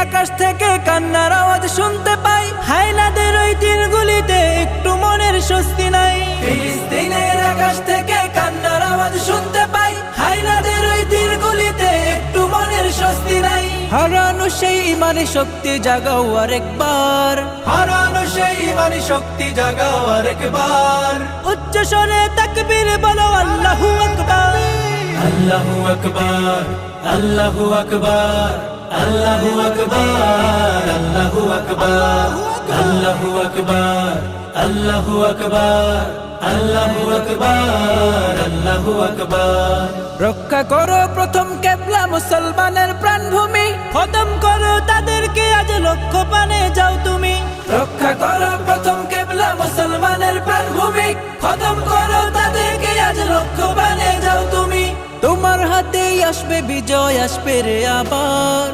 আকাশ থেকে কান্নার আওয়াজ শুনতে পাই, হায়নাদের ওই তীরগুলিতে একটু মনের স্বস্তি নাই। ফিলিস্তিনের আকাশ থেকে কান্নার আওয়াজ শুনতে পাই, হায়নাদের ওই তীরগুলিতে একটু মনের স্বস্তি নাই। হারানো সেই ইমানি শক্তি জাগাও আরেকবার, হারানো সেই ইমানি শক্তি জাগাও আরেকবার। উচ্চ স্বরে তাকবীর বলো আল্লাহু আকবার, আল্লাহু আকবার, আল্লাহু আকবার, আল্লাহু আকবার, আল্লাহু আকবার, আল্লাহু আকবার, আল্লাহু আকবার, আল্লাহু আকবার, আল্লাহু আকবার। রক্ষা করো প্রথম কেবলা মুসলমানের প্রাণভূমি, খতম করো তাদেরকে আজ লক্ষ্য পানে যাও তুমি। রক্ষা করো প্রথম কেবলা মুসলমানের প্রাণভূমি, খতম করো তাদেরকে আজ লক্ষ্য পানে যাও তুমি। তোমার হাতেই আসবে বিজয়, আসবে রে আবার।